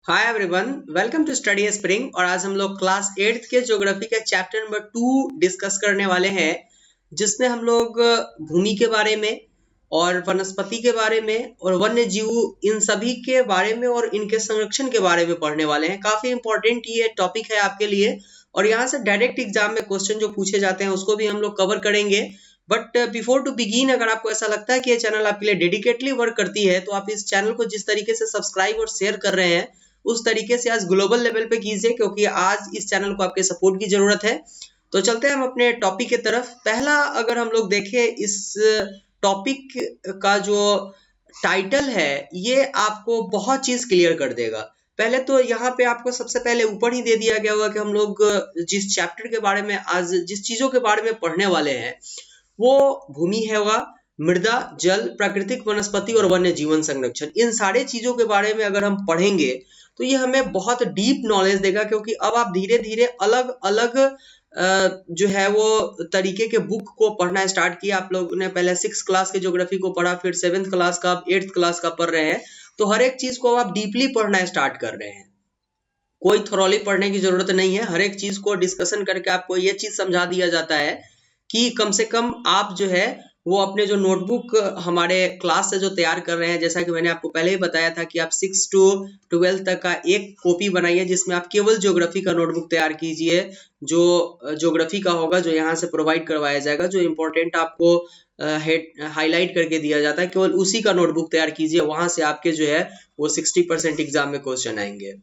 Hi everyone, welcome to Study Spring. और आज हम लोग क्लास 8th के ज्योग्राफी के चैप्टर नंबर 2 डिस्कस करने वाले हैं, जिसमें हम लोग भूमि के बारे में और वनस्पति के बारे में और वन्य जीव इन सभी के बारे में और इनके संरक्षण के बारे में पढ़ने वाले हैं। काफी इंपॉर्टेंट ये टॉपिक है आपके लिए और यहाँ से डायरेक्ट एग्जाम में क्वेश्चन जो पूछे जाते हैं उसको भी हम लोग कवर करेंगे। बट बिफोर टू बिगिन, अगर आपको ऐसा लगता है कि ये चैनल आपके लिए डेडिकेटली वर्क करती है तो आप इस चैनल को जिस तरीके से सब्सक्राइब और शेयर कर रहे हैं उस तरीके से आज ग्लोबल लेवल पे कीजिए, क्योंकि आज इस चैनल को आपके सपोर्ट की जरूरत है। तो चलते हैं हम अपने टॉपिक की तरफ। पहला अगर हम लोग देखें, इस टॉपिक का जो टाइटल है ये आपको बहुत चीज क्लियर कर देगा। पहले तो यहाँ पे आपको सबसे पहले ऊपर ही दे दिया गया होगा कि हम लोग जिस चैप्टर के बारे में आज जिस चीजों के बारे में पढ़ने वाले हैं वो भूमि होगा, मृदा, जल, प्राकृतिक वनस्पति और वन्य जीवन संरक्षण। इन सारे चीजों के बारे में अगर हम पढ़ेंगे तो ये हमें बहुत डीप नॉलेज देगा, क्योंकि अब आप धीरे धीरे अलग अलग जो है वो तरीके के बुक को पढ़ना स्टार्ट किया। आप लोगों ने पहले 6th क्लास के ज्योग्राफी को पढ़ा, फिर 7th क्लास का, आप 8th क्लास का पढ़ रहे हैं। तो हर एक चीज को आप डीपली पढ़ना स्टार्ट कर रहे हैं। कोई थोरली पढ़ने की जरूरत नहीं है। हर एक चीज को डिस्कशन करके आपको ये चीज समझा दिया जाता है कि कम से कम आप जो है वो अपने जो नोटबुक हमारे क्लास से जो तैयार कर रहे हैं, जैसा कि मैंने आपको पहले ही बताया था कि आप 6 to 12 तक का एक कॉपी बनाइए जिसमें आप केवल ज्योग्राफी का नोटबुक तैयार कीजिए, जो ज्योग्राफी का होगा, जो यहाँ से प्रोवाइड करवाया जाएगा, जो इम्पोर्टेंट आपको हाईलाइट करके दिया जाता है, केवल उसी का नोटबुक तैयार कीजिए। वहां से आपके जो है वो 60% एग्जाम में क्वेश्चन आएंगे।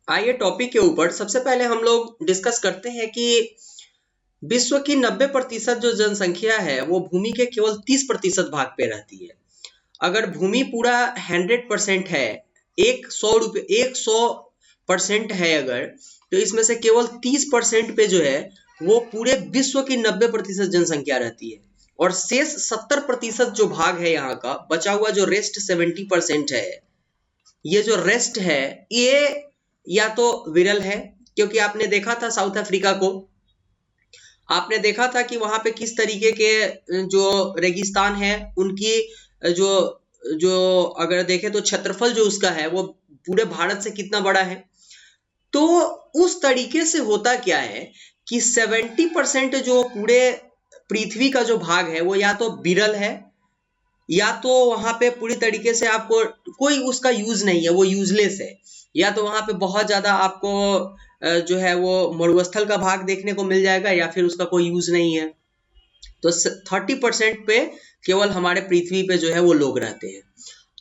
आइए टॉपिक के ऊपर सबसे पहले हम लोग डिस्कस करते हैं कि विश्व की 90% जो जनसंख्या है वो भूमि के केवल 30% भाग पे रहती है। अगर भूमि पूरा 100% है, 100% है अगर, तो इसमें से केवल 30% पे जो है वो पूरे विश्व की 90% जनसंख्या रहती है। और शेष 70% जो भाग है यहाँ का बचा हुआ, जो रेस्ट 70% है, ये जो रेस्ट है ये या तो विरल है, क्योंकि आपने देखा था साउथ अफ्रीका को, आपने देखा था कि वहां पे किस तरीके के जो रेगिस्तान है उनकी जो जो अगर देखें तो क्षेत्रफल जो उसका है वो पूरे भारत से कितना बड़ा है। तो उस तरीके से होता क्या है कि 70% जो पूरे पृथ्वी का जो भाग है वो या तो विरल है या तो वहां पे पूरी तरीके से आपको कोई उसका यूज नहीं है, वो यूजलेस है, या तो वहां पे बहुत ज्यादा आपको जो है वो मरुस्थल का भाग देखने को मिल जाएगा, या फिर उसका कोई यूज नहीं है। तो 30% पे केवल हमारे पृथ्वी पे जो है वो लोग रहते हैं।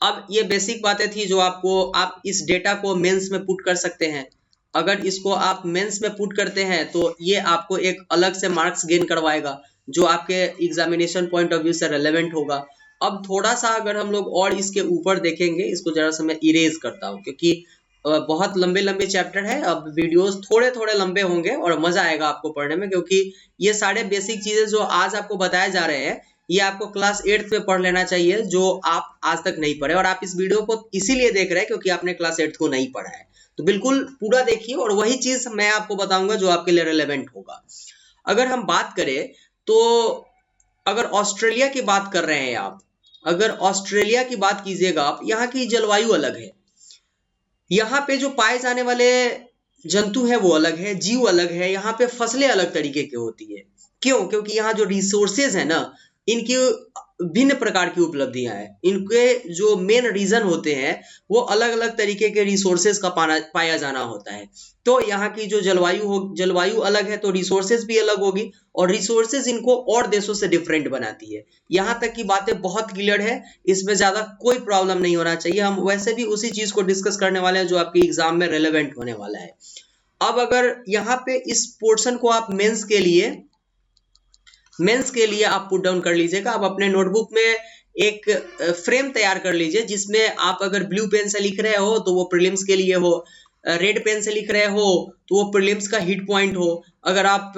अब ये बेसिक बातें थी जो आपको, आप इस डेटा को मेंस में पुट कर सकते हैं। अगर इसको आप मेंस में पुट करते हैं तो ये आपको एक अलग से मार्क्स गेन करवाएगा जो आपके एग्जामिनेशन पॉइंट ऑफ व्यू से रेलेवेंट होगा। अब थोड़ा सा अगर हम लोग और इसके ऊपर देखेंगे, इसको जरा सा मैं इरेज करता हूँ क्योंकि बहुत लंबे लंबे चैप्टर है। अब वीडियोस थोड़े थोड़े लंबे होंगे और मजा आएगा आपको पढ़ने में, क्योंकि ये सारे बेसिक चीजें जो आज आपको बताए जा रहे हैं ये आपको क्लास 8th में पढ़ लेना चाहिए, जो आप आज तक नहीं पढ़े। और आप इस वीडियो को इसीलिए देख रहे हैं क्योंकि आपने क्लास 8th को नहीं पढ़ा है। तो बिल्कुल पूरा देखिए और वही चीज मैं आपको बताऊंगा जो आपके लिए रिलेवेंट होगा। अगर हम बात करें तो अगर ऑस्ट्रेलिया की बात कर रहे हैं आप, अगर ऑस्ट्रेलिया की बात कीजिएगा आप, यहाँ की जलवायु अलग है। यहाँ पे जो पाए जाने वाले जंतु है वो अलग है, जीव अलग है, यहाँ पे फसलें अलग तरीके की होती है। क्यों? क्योंकि यहाँ जो रिसोर्सेज है ना, इनकी भिन्न प्रकार की उपलब्धियां हैं। इनके जो मेन रीजन होते हैं वो अलग अलग तरीके के रिसोर्सेज का पाया जाना होता है। तो यहाँ की जो जलवायु अलग है तो रिसोर्सेज भी अलग होगी, और रिसोर्सेज इनको और देशों से डिफरेंट बनाती है। यहाँ तक की बातें बहुत क्लियर है, इसमें ज्यादा कोई प्रॉब्लम नहीं होना चाहिए। हम वैसे भी उसी चीज को डिस्कस करने वाले हैं जो आपके एग्जाम में रेलेवेंट होने वाला है। अब अगर यहाँ पे इस पोर्शन को आप मेंस के लिए आप पुट डाउन कर लीजिएगा। आप अपने नोटबुक में एक फ्रेम तैयार कर लीजिए जिसमें आप अगर ब्लू पेन से लिख रहे हो तो वो प्रीलिम्स के लिए हो, रेड पेन से लिख रहे हो तो वो प्रीलिम्स का हिट पॉइंट हो, अगर आप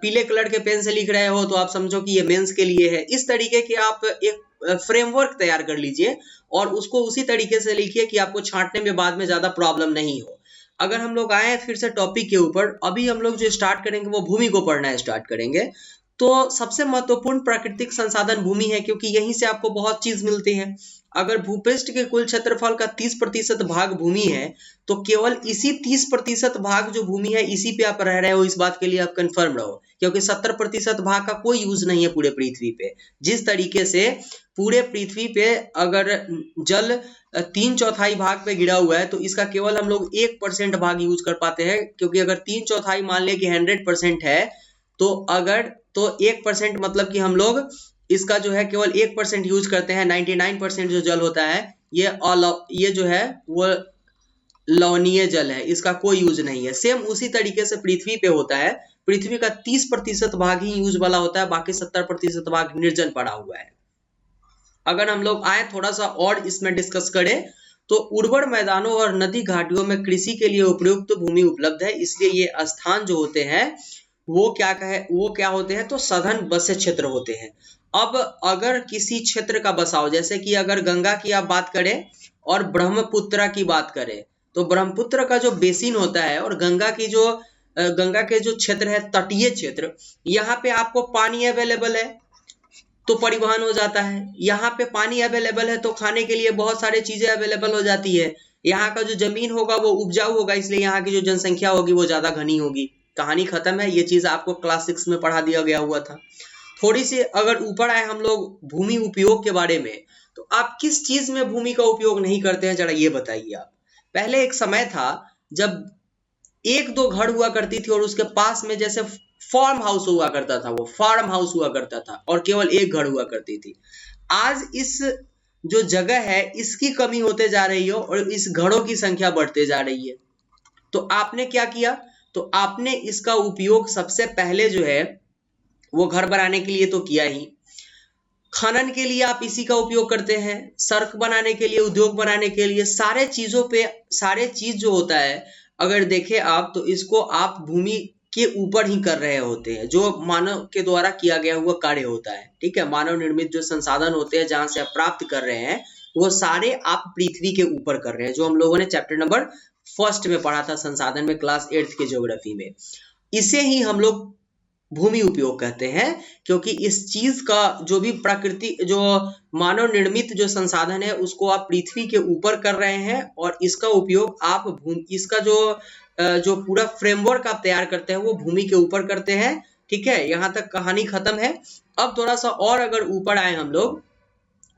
पीले कलर के पेन से लिख रहे हो तो आप समझो कि ये मेंस के लिए है। इस तरीके के आप एक फ्रेमवर्क तैयार कर लीजिए और उसको उसी तरीके से लिखिए कि आपको छांटने में बाद में ज्यादा प्रॉब्लम नहीं हो। अगर हम लोग आए फिर से टॉपिक के ऊपर, अभी हम लोग जो स्टार्ट करेंगे वो भूमि को पढ़ना स्टार्ट करेंगे। तो सबसे महत्वपूर्ण प्राकृतिक संसाधन भूमि है, क्योंकि यहीं से आपको बहुत चीज मिलती है। अगर भूपृष्ठ के कुल क्षेत्रफल का 30% भाग भूमि है, तो केवल इसी 30% भाग जो भूमि है, इसी पे आप रह रहे हो, इस बात के लिए आप कंफर्म रहो, क्योंकि 70% भाग का कोई यूज नहीं है पूरे पृथ्वी पे। जिस तरीके से पूरे पृथ्वी पे अगर जल 3/4 भाग पे गिरा हुआ है, तो इसका केवल हम लोग 1% भाग यूज कर पाते हैं, क्योंकि अगर 3/4 मान ले कि 100% है, तो 1% मतलब कि हम लोग इसका जो है केवल 1% यूज करते हैं। 99% जो जल होता है ये जो है वो लवणीय जल है, इसका कोई यूज नहीं है। सेम उसी तरीके से पृथ्वी पे होता है, पृथ्वी का 30% भाग ही यूज वाला होता है, बाकी 70% भाग निर्जन पड़ा हुआ है। अगर हम लोग आए थोड़ा सा और इसमें डिस्कस करें, तो उर्वर मैदानों और नदी घाटियों में कृषि के लिए उपयुक्त भूमि उपलब्ध है, इसलिए ये स्थान जो होते हैं वो क्या होते हैं, तो सघन बसे क्षेत्र होते हैं। अब अगर किसी क्षेत्र का बसाव, जैसे कि अगर गंगा की आप बात करें और ब्रह्मपुत्र की बात करें, तो ब्रह्मपुत्र का जो बेसिन होता है और गंगा के जो क्षेत्र है, तटीय क्षेत्र, यहाँ पे आपको पानी अवेलेबल है तो परिवहन हो जाता है। यहाँ पे पानी अवेलेबल है तो खाने के लिए बहुत सारी चीजें अवेलेबल हो जाती है। यहाँ का जो जमीन होगा वो उपजाऊ होगा, इसलिए यहाँ की जो जनसंख्या होगी वो ज्यादा घनी होगी। कहानी खत्म है, ये चीज आपको क्लास 6 में पढ़ा दिया गया हुआ था। थोड़ी सी अगर ऊपर आए हम लोग भूमि उपयोग के बारे में, तो आप किस चीज में भूमि का उपयोग नहीं करते हैं, जरा ये बताइए आप। पहले एक समय था जब 1-2 घर हुआ करती थी और उसके पास में जैसे फार्म हाउस हुआ करता था, वो फार्म हाउस हुआ करता था और केवल एक घर हुआ करती थी। आज इस जो जगह है इसकी कमी होते जा रही है और इस घरों की संख्या बढ़ते जा रही है। तो आपने क्या किया, तो आपने इसका उपयोग सबसे पहले जो है वो घर बनाने के लिए तो किया ही, खनन के लिए आप इसी का उपयोग करते हैं, सड़क बनाने के लिए, उद्योग बनाने के लिए, सारे चीज जो होता है अगर देखें आप, तो इसको आप भूमि के ऊपर ही कर रहे होते हैं, जो मानव के द्वारा किया गया हुआ कार्य होता है। ठीक है, मानव निर्मित जो संसाधन होते हैं जहां से आप प्राप्त कर रहे हैं, वो सारे आप पृथ्वी के ऊपर कर रहे हैं, जो हम लोगों ने चैप्टर नंबर 1 में पढ़ा था संसाधन में, क्लास 8 के ज्योग्राफी में। इसे ही हम लोग भूमि उपयोग कहते हैं, क्योंकि इस चीज का जो भी जो मानव निर्मित जो संसाधन है उसको आप पृथ्वी के ऊपर कर रहे हैं और इसका उपयोग आप इसका जो पूरा फ्रेमवर्क आप तैयार करते हैं वो भूमि के ऊपर करते हैं। ठीक है, यहाँ तक कहानी खत्म है। अब थोड़ा सा और अगर ऊपर आए हम लोग,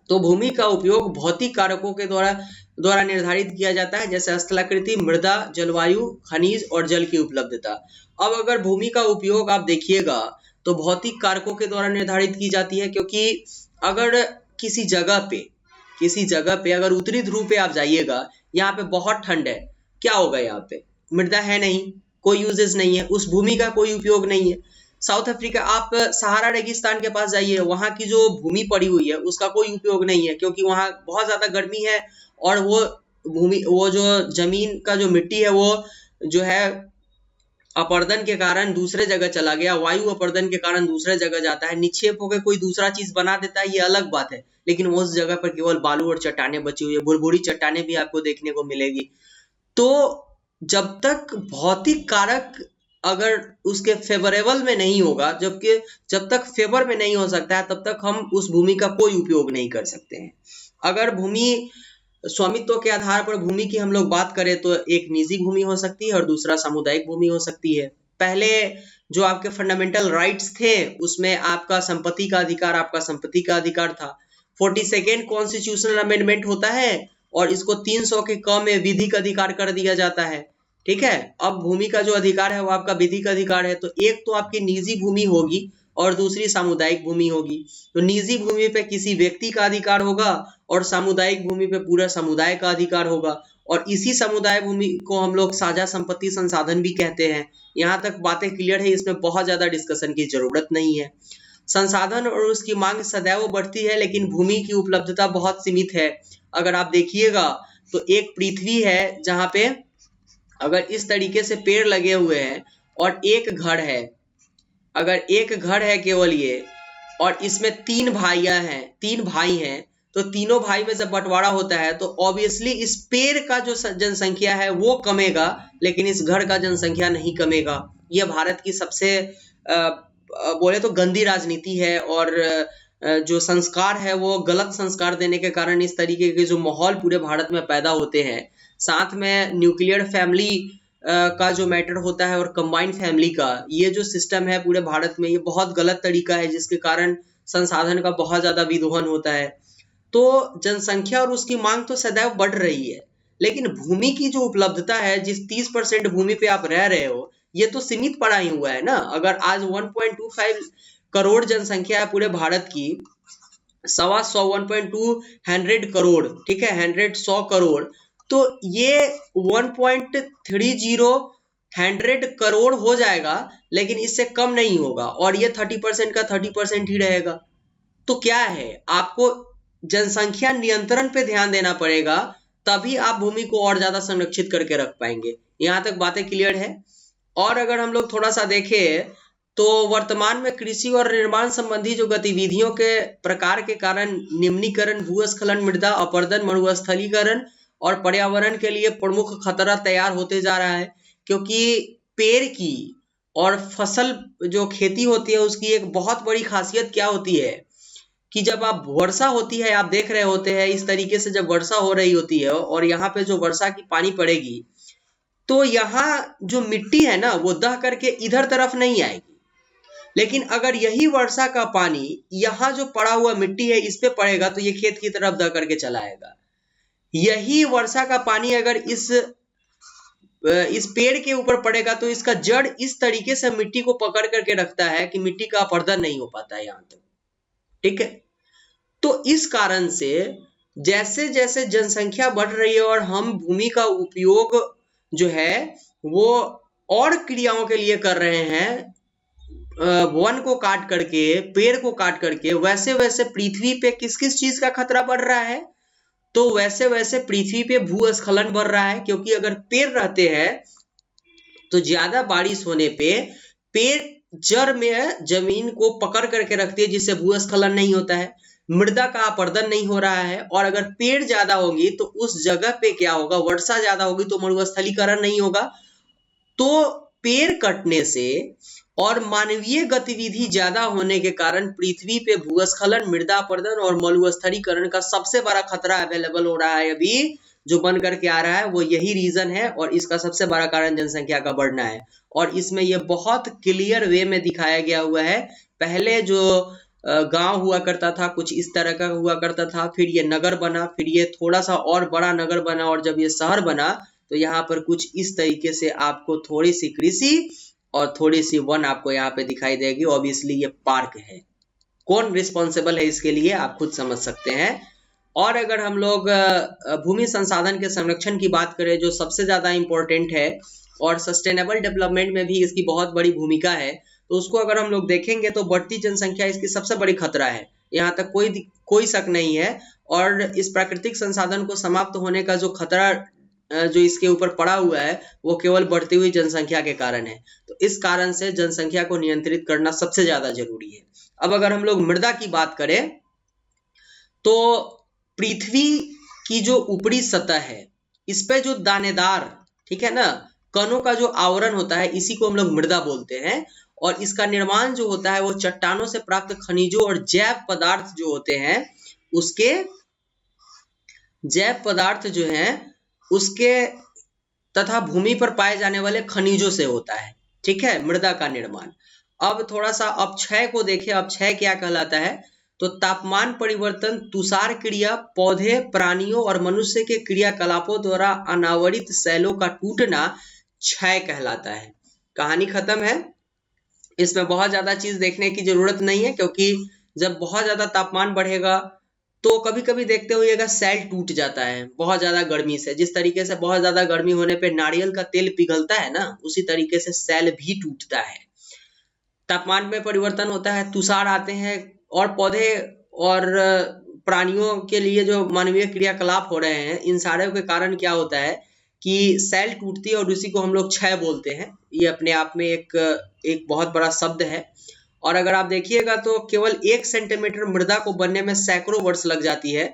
तो भूमि का उपयोग भौतिक कारकों के द्वारा निर्धारित किया जाता है, जैसे स्थलाकृति, मृदा, जलवायु, खनिज और जल की उपलब्धता। अब अगर भूमि का उपयोग आप देखिएगा तो भौतिक कारकों के द्वारा निर्धारित की जाती है, क्योंकि अगर किसी जगह पे अगर उत्तरी ध्रुव पे आप जाइएगा, यहाँ पे बहुत ठंड है, क्या होगा, यहाँ पे मृदा है नहीं, कोई यूजेस नहीं है, उस भूमि का कोई उपयोग नहीं है। साउथ अफ्रीका, आप सहारा रेगिस्तान के पास जाइए, वहां की जो भूमि पड़ी हुई है उसका कोई उपयोग नहीं है, क्योंकि वहां बहुत ज्यादा गर्मी है और वो जो जमीन का जो मिट्टी है वो जो है अपर्दन के कारण दूसरे जगह चला गया, वायु अपर्दन के कारण दूसरे जगह जाता है, निक्षेप होकर कोई दूसरा चीज बना देता है, ये अलग बात है, लेकिन उस जगह पर केवल बालू और चट्टानें बची हुई है, भुरभुरी चट्टानें भी आपको देखने को मिलेगी। तो जब तक भौतिक कारक अगर उसके फेवरेबल में नहीं होगा, जब तक फेवर में नहीं हो सकता है, तब तक हम उस भूमि का कोई उपयोग नहीं कर सकते हैं। अगर भूमि स्वामित्व के आधार पर भूमि की हम लोग बात करें, तो एक निजी भूमि हो सकती है और दूसरा सामुदायिक भूमि हो सकती है। पहले जो आपके फंडामेंटल राइट्स थे उसमें आपका संपत्ति का अधिकार था। 42nd कॉन्स्टिट्यूशनल अमेंडमेंट होता है और इसको 300 के क में विधिक अधिकार कर दिया जाता है। ठीक है, अब भूमि का जो अधिकार है वो आपका विधिक अधिकार है, तो एक तो आपकी निजी भूमि होगी और दूसरी सामुदायिक भूमि होगी। तो निजी भूमि पे किसी व्यक्ति का अधिकार होगा और सामुदायिक भूमि पे पूरा समुदाय का अधिकार होगा, और इसी समुदाय भूमि को हम लोग साझा संपत्ति संसाधन भी कहते हैं। यहाँ तक बातें क्लियर है, इसमें बहुत ज्यादा डिस्कशन की जरूरत नहीं है। संसाधन और उसकी मांग सदैव बढ़ती है, लेकिन भूमि की उपलब्धता बहुत सीमित है। अगर आप देखिएगा तो एक पृथ्वी है जहाँ पे अगर इस तरीके से पेड़ लगे हुए हैं और एक घर है, अगर एक घर है केवल ये, और इसमें 3 भाई हैं, तो तीनों भाई में जब बंटवारा होता है तो ऑब्वियसली इस पेड़ का जो जनसंख्या है वो कमेगा, लेकिन इस घर का जनसंख्या नहीं कमेगा। यह भारत की सबसे बोले तो गंदी राजनीति है, और जो संस्कार है वो गलत संस्कार देने के कारण इस तरीके के जो माहौल पूरे भारत में पैदा होते हैं। साथ में न्यूक्लियर फैमिली का जो मैटर होता है और कंबाइंड फैमिली का ये जो सिस्टम है पूरे भारत में, ये बहुत गलत तरीका है, जिसके कारण संसाधन का बहुत ज्यादा विदोहन होता है। तो जनसंख्या और उसकी मांग तो सदैव बढ़ रही है, लेकिन भूमि की जो उपलब्धता है, जिस 30% भूमि पे आप रह रहे हो, ये तो सीमित पड़ा ही हुआ है ना। अगर आज 1.25 करोड़ जनसंख्या है पूरे भारत की, 1.2 करोड़, ठीक है, 100 करोड़, तो ये 1.30 करोड़ हो जाएगा, लेकिन इससे कम नहीं होगा, और ये 30% का 30% ही रहेगा। तो क्या है, आपको जनसंख्या नियंत्रण पे ध्यान देना पड़ेगा, तभी आप भूमि को और ज्यादा संरक्षित करके रख पाएंगे। यहाँ तक बातें क्लियर है। और अगर हम लोग थोड़ा सा देखें तो वर्तमान में कृषि और निर्माण संबंधी जो गतिविधियों के प्रकार के कारण निम्नीकरण, भूस्खलन, मृदा अपरदन, मरुस्थलीकरण और पर्यावरण के लिए प्रमुख खतरा तैयार होते जा रहा है। क्योंकि पेड़ की और फसल जो खेती होती है उसकी एक बहुत बड़ी खासियत क्या होती है कि जब आप वर्षा होती है, आप देख रहे होते हैं इस तरीके से, जब वर्षा हो रही होती है और यहाँ पे जो वर्षा की पानी पड़ेगी, तो यहाँ जो मिट्टी है ना वो दह करके इधर तरफ नहीं आएगी। लेकिन अगर यही वर्षा का पानी यहाँ जो पड़ा हुआ मिट्टी है इस पे पड़ेगा तो ये खेत की तरफ दह करके चला आएगा। यही वर्षा का पानी अगर इस पेड़ के ऊपर पड़ेगा तो इसका जड़ इस तरीके से मिट्टी को पकड़ करके रखता है कि मिट्टी का अपरदन नहीं हो पाता है यहाँ तक, ठीक है। तो इस कारण से जैसे जैसे जनसंख्या बढ़ रही है और हम भूमि का उपयोग जो है वो और क्रियाओं के लिए कर रहे हैं, वन को काट करके, पेड़ को काट करके, वैसे वैसे पृथ्वी पे किस किस चीज का खतरा बढ़ रहा है, तो वैसे वैसे पृथ्वी पे भूस्खलन बढ़ रहा है। क्योंकि अगर पेड़ रहते हैं तो ज्यादा बारिश होने पे पेड़ जड़ में जमीन को पकड़ करके रखती है, जिससे भूस्खलन नहीं होता है, मृदा का अपरदन नहीं हो रहा है। और अगर पेड़ ज्यादा होगी तो उस जगह पे क्या होगा, वर्षा ज्यादा होगी तो मरुस्थलीकरण नहीं होगा। तो पेड़ कटने से और मानवीय गतिविधि ज्यादा होने के कारण पृथ्वी पे भूस्खलन, मृदा अपरदन और मरुस्थलीकरण का सबसे बड़ा खतरा अवेलेबल हो रहा है अभी, जो बन करके आ रहा है। वो यही रीजन है और इसका सबसे बड़ा कारण जनसंख्या का बढ़ना है। और इसमें ये बहुत क्लियर वे में दिखाया गया हुआ है। पहले जो गांव हुआ करता था कुछ इस तरह का हुआ करता था, फिर ये नगर बना, फिर ये थोड़ा सा और बड़ा नगर बना, और जब ये शहर बना तो यहाँ पर कुछ इस तरीके से आपको थोड़ी सी कृषि और थोड़ी सी वन आपको यहाँ पे दिखाई देगी। ऑब्वियसली ये पार्क है, कौन रिस्पॉन्सिबल है इसके लिए आप खुद समझ सकते हैं। और अगर हम लोग भूमि संसाधन के संरक्षण की बात करें, जो सबसे ज्यादा इंपॉर्टेंट है और सस्टेनेबल डेवलपमेंट में भी इसकी बहुत बड़ी भूमिका है, तो उसको अगर हम लोग देखेंगे तो बढ़ती जनसंख्या इसकी सबसे बड़ी खतरा है, यहाँ तक कोई शक नहीं है। और इस प्राकृतिक संसाधन को समाप्त होने का जो खतरा जो इसके ऊपर पड़ा हुआ है वो केवल बढ़ती हुई जनसंख्या के कारण है। तो इस कारण से जनसंख्या को नियंत्रित करना सबसे ज्यादा जरूरी है। अब अगर हम लोग मृदा की बात करें तो पृथ्वी की जो ऊपरी सतह है इस पे जो दानेदार, ठीक है ना, कणों का जो आवरण होता है, इसी को हम लोग मृदा बोलते हैं। और इसका निर्माण जो होता है वो चट्टानों से प्राप्त खनिजों और जैव पदार्थ जो होते हैं उसके जैव पदार्थ जो हैं उसके तथा भूमि पर पाए जाने वाले खनिजों से होता है, ठीक है, मृदा का निर्माण। अब थोड़ा सा अपक्षय को देखें, अपक्षय क्या कहलाता है, तो तापमान परिवर्तन, तुषार क्रिया, पौधे, प्राणियों और मनुष्य के क्रियाकलापों द्वारा अनावरित शैलों का टूटना क्षय कहलाता है। कहानी खत्म है, इसमें बहुत ज्यादा चीज देखने की जरूरत नहीं है, क्योंकि जब बहुत ज्यादा तापमान बढ़ेगा तो कभी कभी देखते हुएगा सेल टूट जाता है बहुत ज्यादा गर्मी से। जिस तरीके से बहुत ज्यादा गर्मी होने पे नारियल का तेल पिघलता है ना, उसी तरीके से सेल भी टूटता है। तापमान में परिवर्तन होता है, तुषार आते हैं, और पौधे और प्राणियों के लिए जो मानवीय क्रियाकलाप हो रहे हैं, इन सारे के कारण क्या होता है कि सेल टूटती है, और उसी को हम लोग क्षय बोलते हैं। ये अपने आप में एक बहुत बड़ा शब्द है। और अगर आप देखिएगा तो केवल 1 सेंटीमीटर मृदा को बनने में सैकड़ों वर्ष लग जाती है।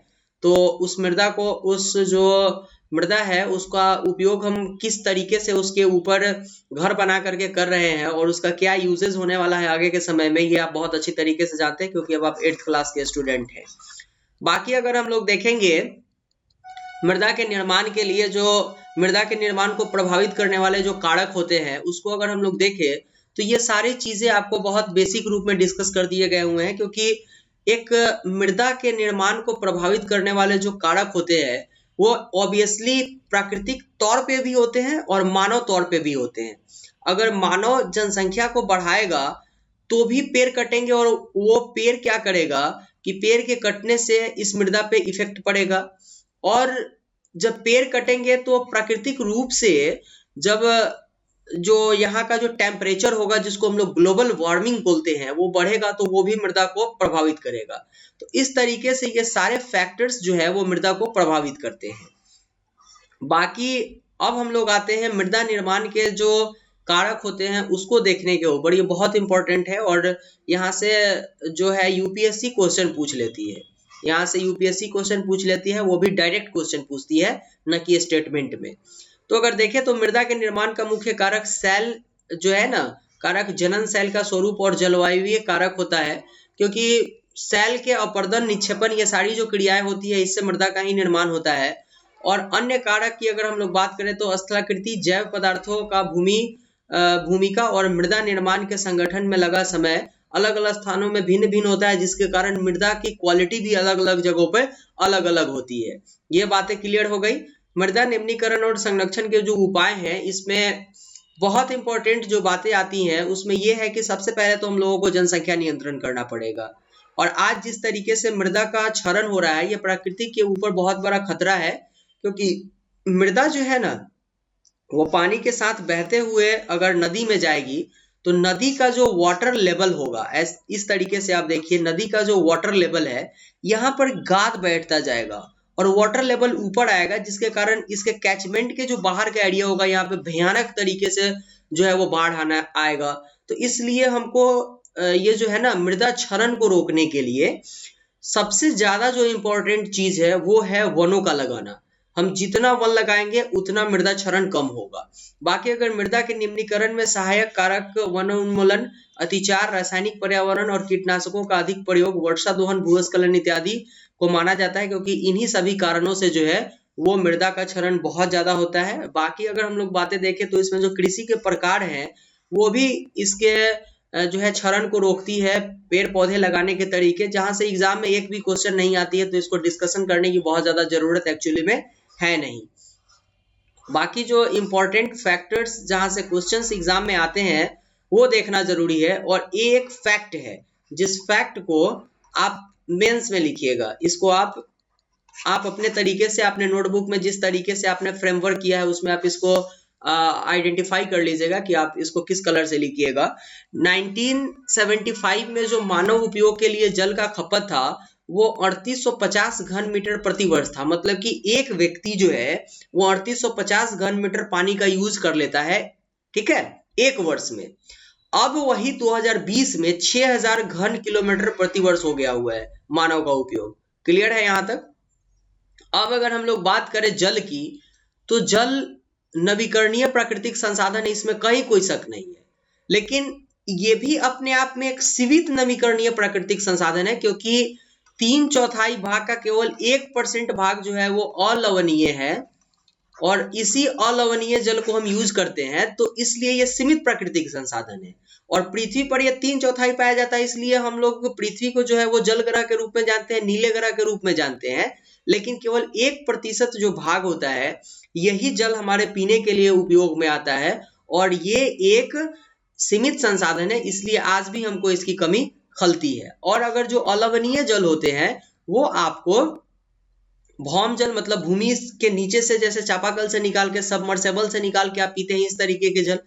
तो उस मृदा को, उस जो मृदा है उसका उपयोग हम किस तरीके से उसके ऊपर घर बना करके कर रहे हैं और उसका क्या यूजेस होने वाला है आगे के समय में, ये आप बहुत अच्छी तरीके से जानते हैं क्योंकि अब आप 8th क्लास के स्टूडेंट हैं। बाकी अगर हम लोग देखेंगे मृदा के निर्माण के लिए जो मृदा के निर्माण को प्रभावित करने वाले जो कारक होते हैं उसको अगर हम लोग देखें तो ये सारी चीजें आपको बहुत बेसिक रूप में डिस्कस कर दिए गए हुए हैं, क्योंकि एक मृदा के निर्माण को प्रभावित करने वाले जो कारक होते हैं वो ऑब्वियसली प्राकृतिक तौर पे भी होते हैं और मानव तौर पे भी होते हैं। अगर मानव जनसंख्या को बढ़ाएगा तो भी पेड़ कटेंगे और वो पेड़ क्या करेगा कि पेड़ के कटने से इस मृदा पे इफेक्ट पड़ेगा, और जब पेड़ कटेंगे तो प्राकृतिक रूप से जब जो यहाँ का जो टेम्परेचर होगा जिसको हम लोग ग्लोबल वार्मिंग बोलते हैं वो बढ़ेगा तो वो भी मृदा को प्रभावित करेगा। तो इस तरीके से ये सारे फैक्टर्स जो है वो मृदा को प्रभावित करते हैं। बाकी अब हम लोग आते हैं मृदा निर्माण के जो कारक होते हैं उसको देखने के ऊपर। ये बहुत इंपॉर्टेंट है और यहाँ से जो है यूपीएससी क्वेश्चन पूछ लेती है, यहाँ से यूपीएससी क्वेश्चन पूछ लेती है, वो भी डायरेक्ट क्वेश्चन पूछती है न कि स्टेटमेंट में। तो अगर देखें तो मृदा के निर्माण का मुख्य कारक सेल जो है ना, कारक जनन सेल का स्वरूप और जलवायुवीय कारक होता है, क्योंकि सेल के अपर्दन निक्षेपण ये सारी जो क्रियाएं होती है इससे मृदा का ही निर्माण होता है। और अन्य कारक की अगर हम लोग बात करें तो स्थलाकृति जैव पदार्थों का भूमिका और मृदा निर्माण के संगठन में लगा समय अलग अलग स्थानों में भिन्न भिन्न होता है, जिसके कारण मृदा की क्वालिटी भी अलग अलग जगहों पे अलग अलग होती है। ये बातें क्लियर हो गई। मृदा निम्नीकरण और संरक्षण के जो उपाय हैं इसमें बहुत इंपॉर्टेंट जो बातें आती हैं उसमें यह है कि सबसे पहले तो हम लोगों को जनसंख्या नियंत्रण करना पड़ेगा। और आज जिस तरीके से मृदा का क्षरण हो रहा है ये प्रकृति के ऊपर बहुत बड़ा खतरा है, क्योंकि मृदा जो है ना वो पानी के साथ बहते हुए अगर नदी में जाएगी तो नदी का जो वाटर लेवल होगा, इस तरीके से आप देखिए नदी का जो वाटर लेवल है यहाँ पर गाद बैठता जाएगा और वाटर लेवल ऊपर आएगा, जिसके कारण इसके कैचमेंट के जो बाहर का एरिया होगा यहाँ पे भयानक तरीके से जो है वो बाढ़ आना आएगा। तो इसलिए हमको ये जो है ना मृदा क्षरण को रोकने के लिए सबसे ज्यादा जो इम्पोर्टेंट चीज है वो है वनों का लगाना। हम जितना वन लगाएंगे उतना मृदा क्षरण कम होगा। बाकी अगर मृदा के निम्नीकरण में सहायक कारक वनोन्मूलन, अतिचार, रासायनिक पर्यावरण और कीटनाशकों का अधिक प्रयोग, वर्षा दोहन, भूस्खलन इत्यादि को माना जाता है, क्योंकि इन्हीं सभी कारणों से जो है वो मृदा का क्षरण बहुत ज्यादा होता है। बाकी अगर हम लोग बातें देखें तो इसमें जो कृषि के प्रकार हैं वो भी इसके जो है क्षरण को रोकती है। पेड़ पौधे लगाने के तरीके, जहां से एग्जाम में एक भी क्वेश्चन नहीं आती है तो इसको डिस्कशन करने की बहुत ज्यादा जरूरत एक्चुअली में है नहीं। बाकी जो इम्पोर्टेंट फैक्टर्स जहां से क्वेश्चंस एग्जाम में आते हैं वो देखना जरूरी है। और ये एक फैक्ट है जिस फैक्ट को आप मेंस में लिखिएगा। इसको आप अपने तरीके से अपने नोटबुक में जिस तरीके से आपने फ्रेमवर्क किया है उसमें आप इसको आइडेंटिफाई कर लीजिएगा कि आप इसको किस कलर से लिखिएगा। 1975 में जो मानव उपयोग के लिए जल का खपत था वो 3850 घन मीटर प्रति वर्ष था। मतलब कि एक व्यक्ति जो है वो 3850 घन मीटर पानी का यूज कर लेता है, ठीक है, एक वर्ष में। अब वही 2020 में 6000 घन किलोमीटर प्रति वर्ष हो गया हुआ है मानव का उपयोग। क्लियर है यहां तक? अब अगर हम लोग बात करें जल की तो जल नवीकरणीय प्राकृतिक संसाधन है, इसमें कहीं कोई शक नहीं है, लेकिन ये भी अपने आप में एक सीमित नवीकरणीय प्राकृतिक संसाधन है, क्योंकि 3/4 भाग का केवल 1% भाग जो है वो अलवणीय है और इसी अलवणीय जल को हम यूज करते हैं, तो इसलिए ये सीमित प्राकृतिक संसाधन है। और पृथ्वी पर ये 3/4 पाया जाता है, इसलिए हम लोग पृथ्वी को जो है वो जल ग्रह के रूप में जानते हैं, नीले ग्रह के रूप में जानते हैं। लेकिन केवल 1% जो भाग होता है यही जल हमारे पीने के लिए उपयोग में आता है और ये एक सीमित संसाधन है, इसलिए आज भी हमको इसकी कमी खलती है। और अगर जो अलवणीय जल होते हैं वो आपको भौम जल, मतलब भूमि के नीचे से, जैसे चापाकल से निकाल के, सबमर्सिबल से निकाल के आप पीते हैं, इस तरीके के जल,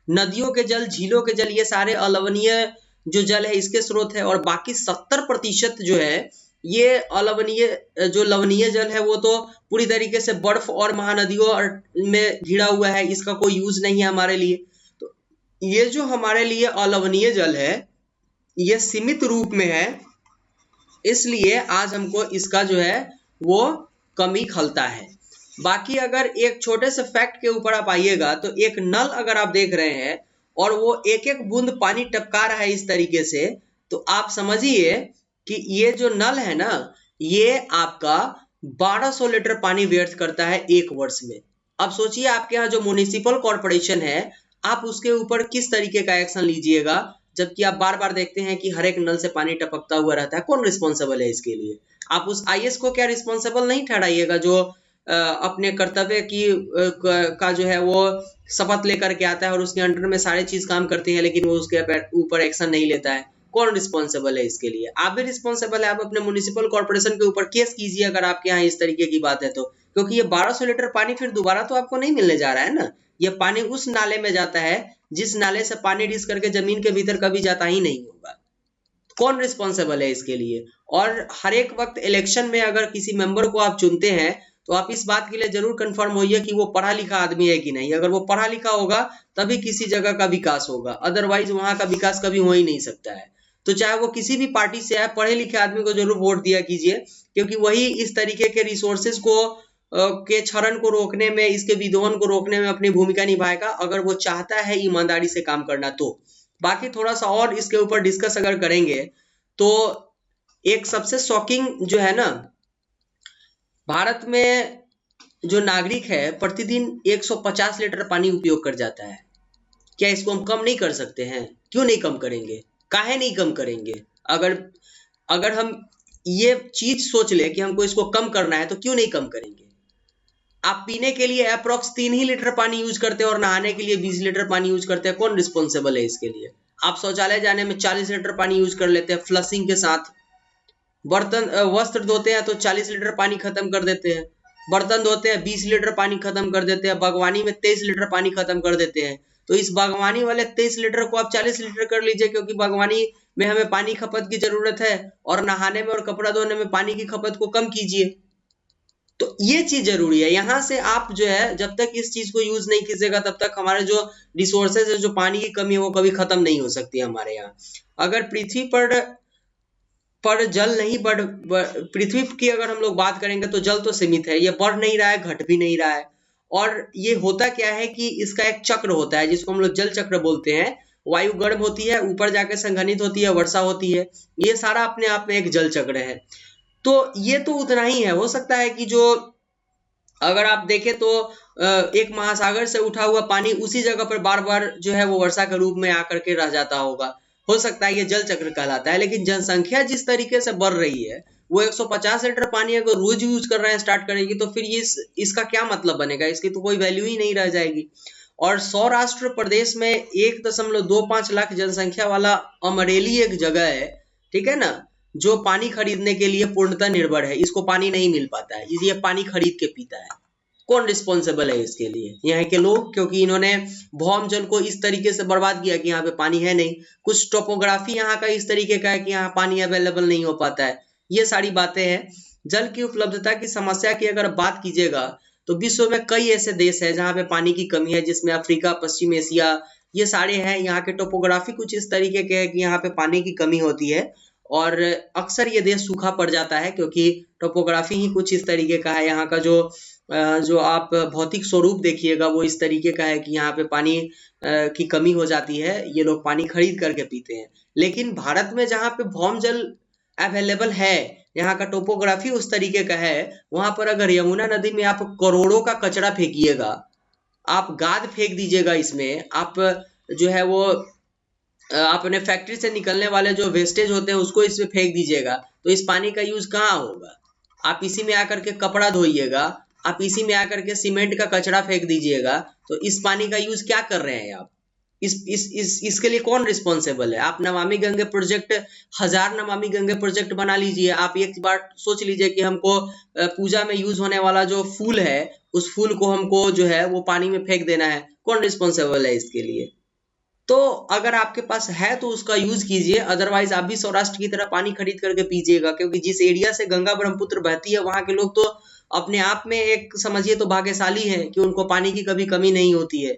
नदियों के जल, झीलों के जल, ये सारे अलवणीय जो जल है इसके स्रोत है। और बाकी 70% जो है ये अलवणीय, जो लवणीय जल है वो तो पूरी तरीके से बर्फ और महानदियों में घिरा हुआ है, इसका कोई यूज नहीं है हमारे लिए। तो ये जो हमारे लिए अलवणीय जल है ये सीमित रूप में है, इसलिए आज हमको इसका जो है वो कमी खलता है। बाकी अगर एक छोटे से फैक्ट के ऊपर आप आइएगा तो एक नल अगर आप देख रहे हैं और वो एक एक बूंद पानी टपका रहा है इस तरीके से, तो आप समझिए कि ये जो नल है ना, ये आपका 1200 लीटर पानी व्यर्थ करता है एक वर्ष में। अब सोचिए आपके यहाँ जो म्युनिसिपल कॉर्पोरेशन है, आप उसके ऊपर किस तरीके का एक्शन लीजिएगा, जबकि आप बार बार देखते हैं कि हर एक नल से पानी टपकता हुआ रहता है। कौन रिस्पॉन्सिबल है इसके लिए? आप उस आईएएस को क्या रिस्पॉन्सिबल नहीं ठहराइएगा जो अपने कर्तव्य की का जो है वो शपथ लेकर के आता है और उसके अंडर में सारे चीज काम करते हैं, लेकिन वो उसके ऊपर एक्शन नहीं लेता है। कौन रिस्पॉन्सिबल है इसके लिए? आप भी रिस्पॉन्सिबल है। आप अपने म्युनिसिपल कॉर्पोरेशन के ऊपर केस कीजिए अगर आपके यहाँ इस तरीके की बात है तो, क्योंकि ये 1200 लीटर पानी फिर दोबारा तो आपको नहीं मिलने जा रहा है ना। ये पानी उस नाले में जाता है जिस नाले से पानी डिस करके जमीन के भीतर कभी जाता ही नहीं होगा। कौन रिस्पॉन्सिबल है इसके लिए? और हर एक वक्त इलेक्शन में अगर किसी मेंबर को आप चुनते हैं तो आप इस बात के लिए जरूर कंफर्म होइए कि वो पढ़ा लिखा आदमी है कि नहीं। अगर वो पढ़ा लिखा होगा तभी किसी जगह का विकास होगा, अदरवाइज वहां का विकास कभी हो ही नहीं सकता है। तो चाहे वो किसी भी पार्टी से है, पढ़े लिखे आदमी को जरूर वोट दिया कीजिए, क्योंकि वही इस तरीके के रिसोर्सेज को के क्षरण को रोकने में, इसके विदोहन को रोकने में अपनी भूमिका निभाएगा, अगर वो चाहता है ईमानदारी से काम करना तो। बाकी थोड़ा सा और इसके ऊपर डिस्कस अगर करेंगे तो एक सबसे शॉकिंग जो है ना, भारत में जो नागरिक है प्रतिदिन 150 लीटर पानी उपयोग कर जाता है। क्या इसको हम कम नहीं कर सकते हैं? क्यों नहीं कम करेंगे? काहे नहीं कम करेंगे? अगर अगर हम ये चीज सोच ले कि हमको इसको कम करना है तो क्यों नहीं कम करेंगे? आप पीने के लिए अप्रोक्स 3 ही लीटर पानी यूज करते हैं और नहाने के लिए 20 लीटर पानी यूज करते हैं। कौन रिस्पॉन्सिबल है इसके लिए? आप शौचालय जाने में 40 लीटर पानी यूज कर लेते हैं फ्लशिंग के साथ। बर्तन वस्त्र धोते हैं तो 40 लीटर पानी खत्म कर देते हैं। बर्तन धोते हैं 20 लीटर पानी खत्म कर देते हैं। बागवानी में 23 लीटर पानी खत्म कर देते हैं। तो इस बागवानी वाले 23 लीटर को आप 40 लीटर कर लीजिए, क्योंकि बागवानी में हमें पानी खपत की जरूरत है, और नहाने में और कपड़ा धोने में पानी की खपत को कम कीजिए। तो ये चीज जरूरी है। यहाँ से आप जो है जब तक इस चीज को यूज नहीं कीजिएगा तब तक हमारे जो रिसोर्सेज है, जो पानी की कमी है, वो कभी खत्म नहीं हो सकती है हमारे यहाँ। अगर पृथ्वी पर जल नहीं पृथ्वी की अगर हम लोग बात करेंगे तो जल तो सीमित है, ये बढ़ नहीं रहा है, घट भी नहीं रहा है। और ये होता क्या है कि इसका एक चक्र होता है जिसको हम लोग जल चक्र बोलते हैं। वायु गर्म होती है, ऊपर जाके संघनित होती है, वर्षा होती है। ये सारा अपने आप में एक जल चक्र है। तो ये तो उतना ही है। हो सकता है कि जो अगर आप देखें तो एक महासागर से उठा हुआ पानी उसी जगह पर बार बार जो है वो वर्षा के रूप में आकर के रह जाता होगा। हो सकता है ये जल चक्र कहलाता है। लेकिन जनसंख्या जिस तरीके से बढ़ रही है, वो 150 लीटर पानी अगर रोज यूज कर रहे हैं स्टार्ट करेगी तो फिर ये इसका क्या मतलब बनेगा? इसकी तो कोई वैल्यू ही नहीं रह जाएगी। और सौराष्ट्र प्रदेश में 1.25 लाख जनसंख्या वाला अमरेली एक जगह है, ठीक है ना, जो पानी खरीदने के लिए पूर्णतः निर्भर है। इसको पानी नहीं मिल पाता है, ये पानी खरीद के पीता है। कौन रिस्पॉन्सिबल है इसके लिए? यहाँ के लोग, क्योंकि इन्होंने भौम जल को इस तरीके से बर्बाद किया कि यहाँ पे पानी है नहीं। कुछ टोपोग्राफी यहाँ का इस तरीके का है कि यहाँ पानी अवेलेबल नहीं हो पाता है। ये सारी बातें हैं। जल की उपलब्धता की समस्या की अगर बात कीजिएगा तो विश्व में कई ऐसे देश है जहाँ पे पानी की कमी है, जिसमें अफ्रीका, पश्चिम एशिया, ये सारे हैं। यहाँ के टोपोग्राफी कुछ इस तरीके के है कि यहाँ पे पानी की कमी होती है और अक्सर ये देश सूखा पड़ जाता है, क्योंकि टोपोग्राफी ही कुछ इस तरीके का है। यहाँ का जो आप भौतिक स्वरूप देखिएगा वो इस तरीके का है कि यहाँ पे पानी की कमी हो जाती है। ये लोग पानी खरीद करके पीते हैं। लेकिन भारत में जहाँ पे भौम जल अवेलेबल है, यहाँ का टोपोग्राफी उस तरीके का है, वहां पर अगर यमुना नदी में आप करोड़ों का कचरा फेंकिएगा, आप गाद फेंक दीजिएगा, इसमें आप जो है वो अपने फैक्ट्री से निकलने वाले जो वेस्टेज होते हैं उसको इसमें फेंक दीजिएगा, तो इस पानी का यूज कहाँ होगा? आप इसी में आकर के कपड़ा धोइएगा, आप इसी में आकर के सीमेंट का कचरा फेंक दीजिएगा, तो इस पानी का यूज क्या कर रहे हैं आप? इसके लिए कौन रिस्पॉन्सिबल है? आप नमामि गंगे प्रोजेक्ट, 1000 नमामि गंगे प्रोजेक्ट बना लीजिए। आप एक बार सोच लीजिए कि हमको पूजा में यूज होने वाला जो फूल है, उस फूल को हमको जो है वो पानी में फेंक देना है। कौन रिस्पॉन्सिबल है इसके लिए? तो अगर आपके पास है तो उसका यूज कीजिए, अदरवाइज आप भी सौराष्ट्र की तरह पानी खरीद करके पीजिएगा, क्योंकि जिस एरिया से गंगा ब्रह्मपुत्र बहती है वहां के लोग तो अपने आप में एक समझिए तो भाग्यशाली है कि उनको पानी की कभी कमी नहीं होती है।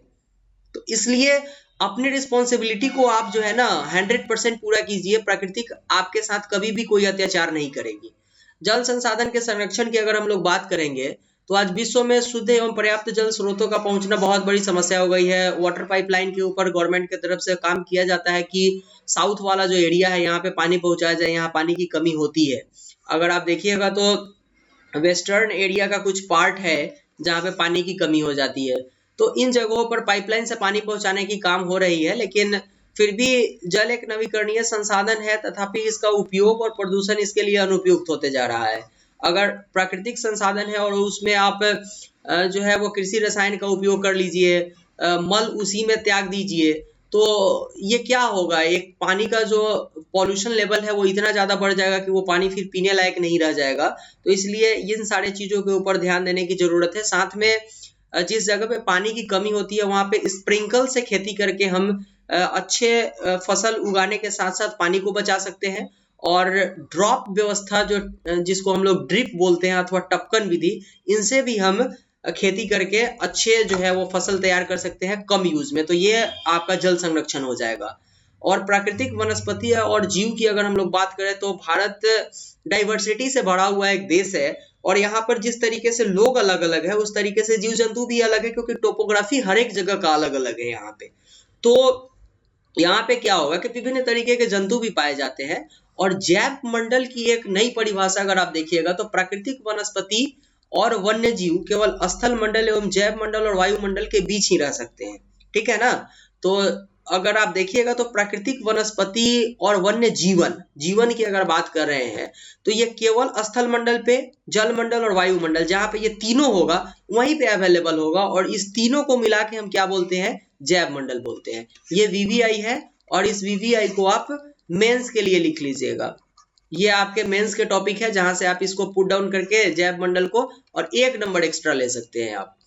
तो इसलिए अपनी रिस्पॉन्सिबिलिटी को आप जो है ना 100% पूरा कीजिए। प्राकृतिक आपके साथ कभी भी कोई अत्याचार नहीं करेगी। जल संसाधन के संरक्षण की अगर हम लोग बात करेंगे तो आज विश्व में शुद्ध एवं पर्याप्त जल स्रोतों का पहुंचना बहुत बड़ी समस्या हो गई है। वाटर पाइपलाइन के ऊपर गवर्नमेंट की तरफ से काम किया जाता है कि साउथ वाला जो एरिया है यहाँ पे पानी पहुंचाया जाए, यहाँ पानी की कमी होती है। अगर आप देखिएगा तो वेस्टर्न एरिया का कुछ पार्ट है जहाँ पे पानी की कमी हो जाती है, तो इन जगहों पर पाइपलाइन से पानी पहुंचाने की काम हो रही है। लेकिन फिर भी जल एक नवीकरणीय संसाधन है, तथापि इसका उपयोग और प्रदूषण इसके लिए अनुपयुक्त होते जा रहा है। अगर प्राकृतिक संसाधन है और उसमें आप जो है वो कृषि रसायन का उपयोग कर लीजिए, मल उसी में त्याग दीजिए, तो ये क्या होगा, एक पानी का जो पॉल्यूशन लेवल है वो इतना ज्यादा बढ़ जाएगा कि वो पानी फिर पीने लायक नहीं रह जाएगा। तो इसलिए इन सारे चीजों के ऊपर ध्यान देने की जरूरत है। साथ में जिस जगह पे पानी की कमी होती है वहां पे स्प्रिंकल से खेती करके हम अच्छे फसल उगाने के साथ साथ पानी को बचा सकते हैं। और ड्रॉप व्यवस्था जो जिसको हम लोग ड्रिप बोलते हैं अथवा टपकन विधि, इनसे भी हम खेती करके अच्छे जो है वो फसल तैयार कर सकते हैं कम यूज में। तो ये आपका जल संरक्षण हो जाएगा। और प्राकृतिक वनस्पति और जीव की अगर हम लोग बात करें तो भारत डाइवर्सिटी से भरा हुआ एक देश है, और यहाँ पर जिस तरीके से लोग अलग अलग है उस तरीके से जीव जंतु भी अलग है, क्योंकि टोपोग्राफी हर एक जगह का अलग अलग है यहाँ पे। तो यहाँ पे क्या होगा कि विभिन्न तरीके के जंतु भी पाए जाते हैं। और जैव मंडल की एक नई परिभाषा अगर आप देखिएगा तो प्राकृतिक वनस्पति और वन्य जीव केवल स्थल मंडल एवं जैव मंडल और वायुमंडल के बीच ही रह सकते हैं। ठीक है ना। तो अगर आप देखिएगा तो प्राकृतिक वनस्पति और वन्य जीवन की अगर बात कर रहे हैं तो ये केवल स्थल मंडल पे, जल मंडल और वायुमंडल, जहां पे ये तीनों होगा वहीं पे अवेलेबल होगा। और इस तीनों को मिला के हम क्या बोलते हैं, जैव मंडल बोलते हैं। ये वीवीआई है, और इस वीवीआई को आप मेंस के लिए लिख लीजिएगा। ये आपके मेंस के टॉपिक है जहां से आप इसको पुट डाउन करके जैव मंडल को और 1 नंबर एक्स्ट्रा ले सकते हैं आप।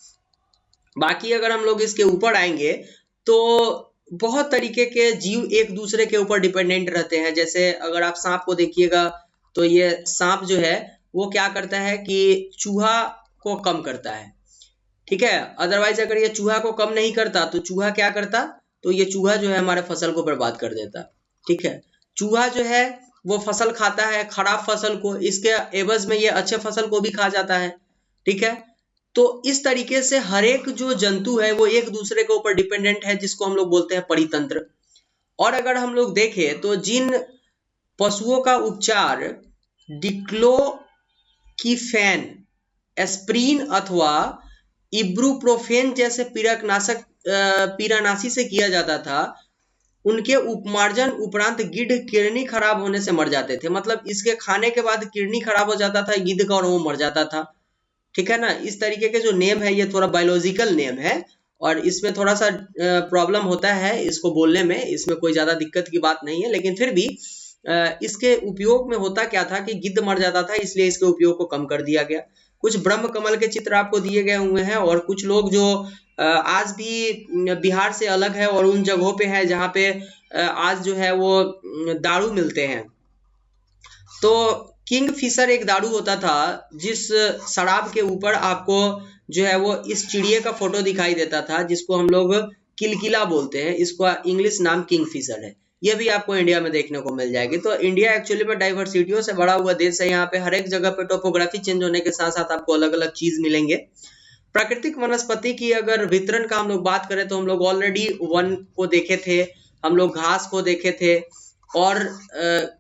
बाकी अगर हम लोग इसके ऊपर आएंगे तो बहुत तरीके के जीव एक दूसरे के ऊपर डिपेंडेंट रहते हैं। जैसे अगर आप सांप को देखिएगा तो ये सांप जो है वो क्या करता है कि चूहा को कम करता है। ठीक है। अदरवाइज अगर ये चूहा को कम नहीं करता तो चूहा क्या करता, तो ये चूहा जो है हमारे फसल को बर्बाद कर देता। ठीक है। चूहा जो है वो फसल खाता है, खराब फसल को, इसके एवज में ये अच्छे फसल को भी खा जाता है। ठीक है। तो इस तरीके से हर एक जो जंतु है वो एक दूसरे के ऊपर डिपेंडेंट है, जिसको हम लोग बोलते हैं परितंत्र। और अगर हम लोग देखें तो जिन पशुओं का उपचार डिक्लोफेन, एस्प्रिन अथवा इब्रुप्रोफेन जैसे पीड़ानाशी से किया जाता था, उनके उपमार्जन उपरांत गिद्ध किडनी खराब होने से मर जाते थे। मतलब इसके खाने के बाद किडनी खराब हो जाता था गिद्ध का और वो मर जाता था। ठीक है ना। इस तरीके के जो नेम है ये थोड़ा बायोलॉजिकल नेम है और इसमें थोड़ा सा प्रॉब्लम होता है इसको बोलने में। इसमें कोई ज्यादा दिक्कत की बात नहीं है, लेकिन फिर भी इसके उपयोग में होता क्या था कि गिद्ध मर जाता था, इसलिए इसके उपयोग को कम कर दिया गया। कुछ ब्रह्म कमल के चित्र आपको दिए गए हुए हैं, और कुछ लोग जो आज भी बिहार से अलग है और उन जगहों पे है जहाँ पे आज जो है वो दारू मिलते हैं। तो किंग फिशर एक दारू होता था जिस शराब के ऊपर आपको जो है वो इस चिड़िए का फोटो दिखाई देता था, जिसको हम लोग किलकिला बोलते हैं। इसका इंग्लिश नाम किंग फिशर है। ये भी आपको इंडिया में देखने को मिल जाएगी। तो इंडिया एक्चुअली में डाइवर्सिटियों से बड़ा हुआ देश है। यहाँ पे हर एक जगह पे टोपोग्राफी चेंज होने के साथ साथ आपको अलग अलग चीज मिलेंगे। प्राकृतिक वनस्पति की अगर वितरण का हम लोग बात करें तो हम लोग ऑलरेडी वन को देखे थे, हम लोग घास को देखे थे, और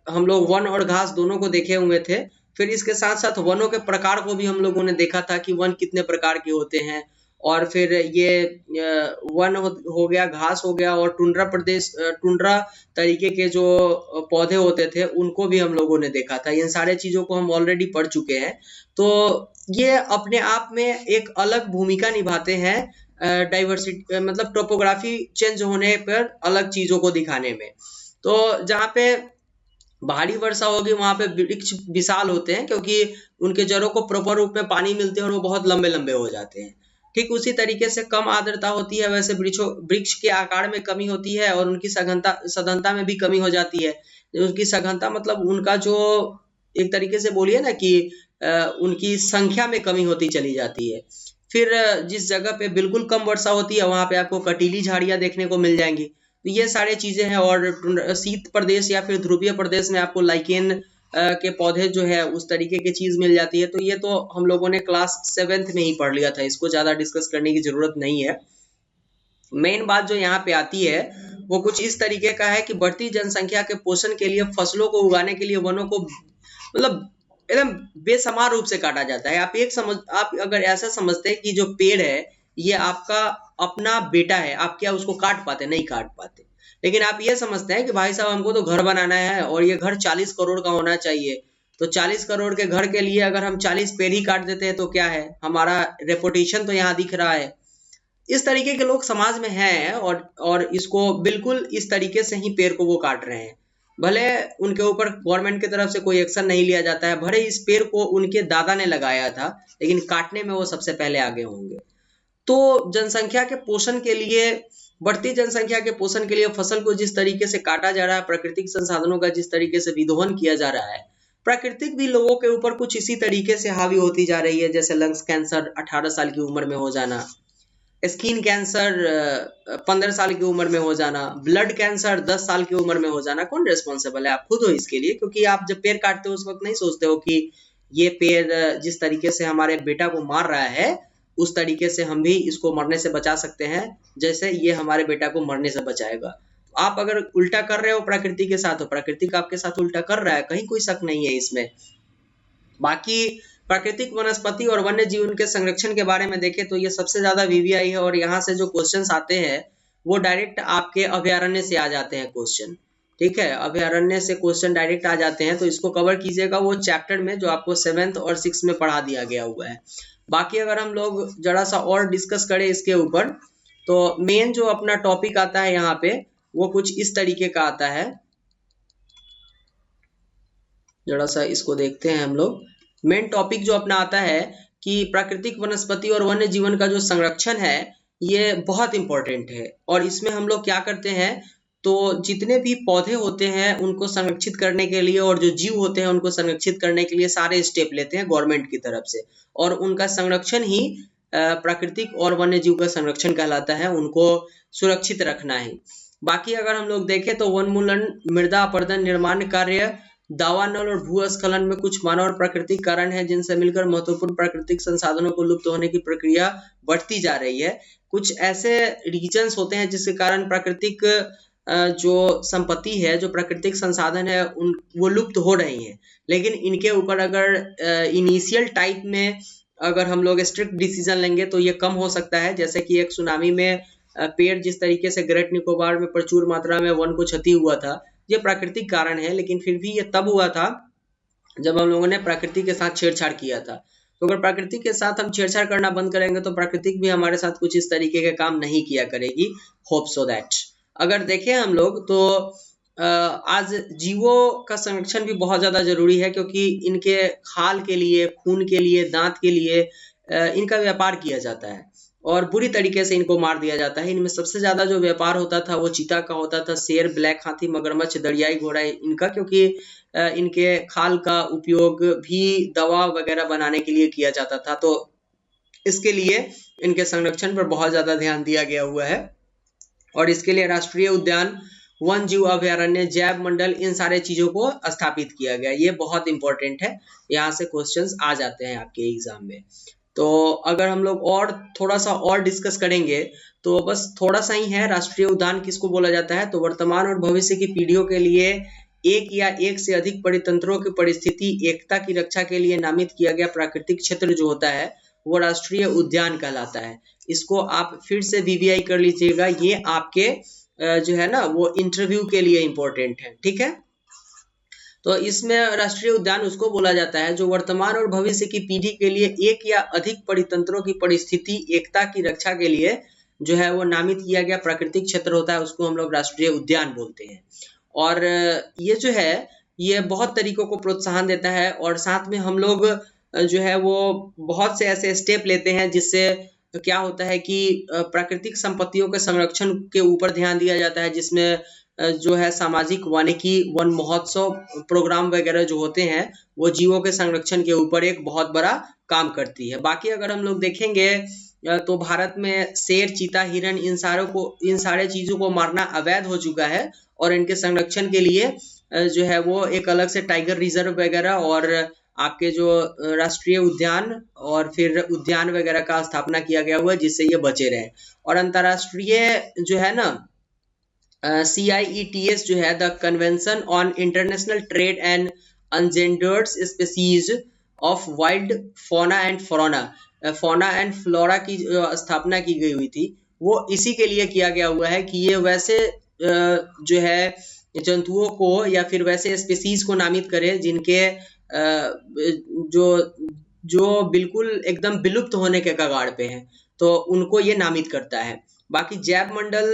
हम लोग वन और घास दोनों को देखे हुए थे। फिर इसके साथ साथ वनों के प्रकार को भी हम लोगों ने देखा था कि वन कितने प्रकार के होते हैं। और फिर ये वन हो गया, घास हो गया, और टुंड्रा तरीके के जो पौधे होते थे उनको भी हम लोगों ने देखा था। इन सारे चीजों को हम ऑलरेडी पढ़ चुके हैं। तो ये अपने आप में एक अलग भूमिका निभाते हैं डाइवर्सिटी, मतलब टोपोग्राफी चेंज होने पर अलग चीजों को दिखाने में। तो जहाँ पे भारी वर्षा होगी वहां पे वृक्ष विशाल होते हैं, क्योंकि उनके जड़ों को प्रॉपर रूप में पानी मिलते हैं और वो बहुत लंबे लंबे हो जाते हैं। ठीक उसी तरीके से कम आर्द्रता होती है वैसे वृक्ष के आकार में कमी होती है और उनकी सघनता में भी कमी हो जाती है। उनकी सघनता मतलब उनका जो एक तरीके से बोलिए ना कि उनकी संख्या में कमी होती चली जाती है। फिर जिस जगह पे बिल्कुल कम वर्षा होती है वहां पे आपको कटीली झाड़ियां देखने को मिल जाएंगी। तो ये सारे चीजें हैं। और शीत प्रदेश या फिर ध्रुवीय प्रदेश में आपको लाइकेन के पौधे जो है उस तरीके की चीज मिल जाती है। तो ये तो हम लोगों ने क्लास 7th में ही पढ़ लिया था, इसको ज्यादा डिस्कस करने की जरूरत नहीं है। मेन बात जो यहाँ पे आती है वो कुछ इस तरीके का है कि बढ़ती जनसंख्या के पोषण के लिए फसलों को उगाने के लिए वनों को मतलब एकदम बेसमार रूप से काटा जाता है। आप अगर ऐसा समझते हैं कि जो पेड़ है ये आपका अपना बेटा है, आप क्या उसको काट पाते? नहीं काट पाते। लेकिन आप ये समझते हैं कि भाई साहब हमको तो घर बनाना है और ये घर 40 करोड़ का होना चाहिए, तो 40 करोड़ के घर के लिए अगर हम 40 पेड़ ही काट देते हैं तो क्या है, हमारा रेपुटेशन तो यहाँ दिख रहा है। इस तरीके के लोग समाज में हैं और इसको बिल्कुल इस तरीके से ही पेड़ को वो काट रहे हैं। भले उनके ऊपर गवर्नमेंट की तरफ से कोई एक्शन नहीं लिया जाता है, भले इस पेड़ को उनके दादा ने लगाया था, लेकिन काटने में वो सबसे पहले आगे होंगे। तो जनसंख्या के पोषण के लिए, बढ़ती जनसंख्या के पोषण के लिए फसल को जिस तरीके से काटा जा रहा है, प्राकृतिक संसाधनों का जिस तरीके से विदोहन किया जा रहा है, प्राकृतिक भी लोगों के ऊपर कुछ इसी तरीके से हावी होती जा रही है। जैसे लंग्स कैंसर 18 साल की उम्र में हो जाना, स्किन कैंसर 15 साल की उम्र में हो जाना, ब्लड कैंसर 10 साल की उम्र में हो जाना। कौन रिस्पॉन्सिबल है? आप खुद हो इसके लिए, क्योंकि आप जब पेड़ काटते हो उस वक्त नहीं सोचते हो कि ये पेड़ जिस तरीके से हमारे बेटा को मार रहा है उस तरीके से हम भी इसको मरने से बचा सकते हैं जैसे ये हमारे बेटा को मरने से बचाएगा। आप अगर उल्टा कर रहे हो प्रकृति के साथ, तो प्रकृति आपके साथ उल्टा कर रहा है, कहीं कोई शक नहीं है इसमें। बाकी प्राकृतिक वनस्पति और वन्य जीवन के संरक्षण के बारे में देखें तो ये सबसे ज्यादा वीवीआई है, और यहाँ से जो क्वेश्चंस आते हैं वो डायरेक्ट आपके अभयारण्य से आ जाते हैं क्वेश्चन। ठीक है, अभयारण्य से क्वेश्चन डायरेक्ट आ जाते हैं, तो इसको कवर कीजिएगा वो चैप्टर में जो आपको 7th और 6th में पढ़ा दिया गया हुआ है। बाकी अगर हम लोग जरा सा और डिस्कस करें इसके ऊपर, तो मेन जो अपना टॉपिक आता है यहाँ पे वो कुछ इस तरीके का आता है। जरा सा इसको देखते हैं हम लोग। मेन टॉपिक जो अपना आता है कि प्राकृतिक वनस्पति और वन्य जीवन का जो संरक्षण है ये बहुत इंपॉर्टेंट है। और इसमें हम लोग क्या करते हैं, तो जितने भी पौधे होते हैं उनको संरक्षित करने के लिए और जो जीव होते हैं उनको संरक्षित करने के लिए सारे स्टेप लेते हैं गवर्नमेंट की तरफ से, और उनका संरक्षण ही प्राकृतिक और वन्य जीव का संरक्षण कहलाता है, उनको सुरक्षित रखना है। बाकी अगर हम लोग देखें तो वनमूलन, मृदा अपरदन, निर्माण कार्य, दावानल और भूस्खलन में कुछ मानव और प्राकृतिक कारण हैं जिनसे मिलकर महत्वपूर्ण प्राकृतिक संसाधनों को लुप्त होने की प्रक्रिया बढ़ती जा रही है। कुछ ऐसे रीजन्स होते हैं जिसके कारण प्राकृतिक जो संपत्ति है, जो प्राकृतिक संसाधन है वो लुप्त हो रही हैं, लेकिन इनके ऊपर अगर इनिशियल टाइप में अगर हम लोग स्ट्रिक्ट डिसीजन लेंगे तो ये कम हो सकता है। जैसे कि एक सुनामी में पेड़ जिस तरीके से ग्रेट निकोबार में प्रचुर मात्रा में वन को क्षति हुआ था, ये प्राकृतिक कारण है, लेकिन फिर भी ये तब हुआ था जब हम लोगों ने प्रकृति के साथ छेड़छाड़ किया था। तो अगर प्रकृति के साथ हम छेड़छाड़ करना बंद करेंगे तो प्रकृति भी हमारे साथ कुछ इस तरीके के काम नहीं किया करेगी। Hope so that. अगर देखें हम लोग तो आज जीवों का संरक्षण भी बहुत ज्यादा जरूरी है, क्योंकि इनके खाल के लिए, खून के लिए, दांत के लिए इनका व्यापार किया जाता है और बुरी तरीके से इनको मार दिया जाता है। इनमें सबसे ज्यादा जो व्यापार होता था वो चीता का होता था, शेर, ब्लैक हाथी, मगरमच्छ, दरियाई घोड़ा इनका, क्योंकि इनके खाल का उपयोग भी दवा वगैरह बनाने के लिए किया जाता था। तो इसके लिए इनके संरक्षण पर बहुत ज्यादा ध्यान दिया गया हुआ है, और इसके लिए राष्ट्रीय उद्यान, वन जीव अभयारण्य, जैव मंडल, इन सारे चीजों को स्थापित किया गया। ये बहुत इंपॉर्टेंट है, यहाँ से क्वेश्चंस आ जाते हैं आपके एग्जाम में। तो अगर हम लोग और थोड़ा सा और डिस्कस करेंगे तो बस थोड़ा सा ही है। राष्ट्रीय उद्यान किसको बोला जाता है, तो वर्तमान और भविष्य की पीढ़ियों के लिए एक या एक से अधिक परितंत्रों की परिस्थिति एकता की रक्षा के लिए नामित किया गया प्राकृतिक क्षेत्र जो होता है वो राष्ट्रीय उद्यान कहलाता है। इसको आप फिर से वीवीआई कर लीजिएगा, ये आपके जो है ना वो इंटरव्यू के लिए इंपॉर्टेंट है। ठीक है, तो इसमें राष्ट्रीय उद्यान उसको बोला जाता है जो वर्तमान और भविष्य की पीढ़ी के लिए एक या अधिक परितंत्रों की परिस्थिति एकता की रक्षा के लिए जो है वो नामित किया गया प्राकृतिक क्षेत्र होता है, उसको हम लोग राष्ट्रीय उद्यान बोलते हैं। और ये जो है ये बहुत तरीकों को प्रोत्साहन देता है, और साथ में हम लोग जो है वो बहुत से ऐसे स्टेप लेते हैं जिससे क्या होता है कि प्राकृतिक संपत्तियों के संरक्षण के ऊपर ध्यान दिया जाता है, जिसमें जो है सामाजिक वानिकी, वन महोत्सव प्रोग्राम वगैरह जो होते हैं वो जीवों के संरक्षण के ऊपर एक बहुत बड़ा काम करती है। बाकी अगर हम लोग देखेंगे तो भारत में शेर, चीता, हिरण इन सारे चीजों को मारना अवैध हो चुका है, और इनके संरक्षण के लिए जो है वो एक अलग से टाइगर रिजर्व वगैरह और आपके जो राष्ट्रीय उद्यान और फिर उद्यान वगैरह का स्थापना किया गया हुआ है, जिससे ये बचे रहे। और अंतर्राष्ट्रीय जो है ना CIETS जो है, the convention on international trade and endangered species of wild fauna and flora की जो स्थापना की गई हुई थी, वो इसी के लिए किया गया हुआ है कि ये वैसे जो है जंतुओं को या फिर वैसे स्पीसीज को नामित करे जिनके जो जो बिल्कुल एकदम विलुप्त होने के कगार पे हैं, तो उनको ये नामित करता है। बाकी जैव मंडल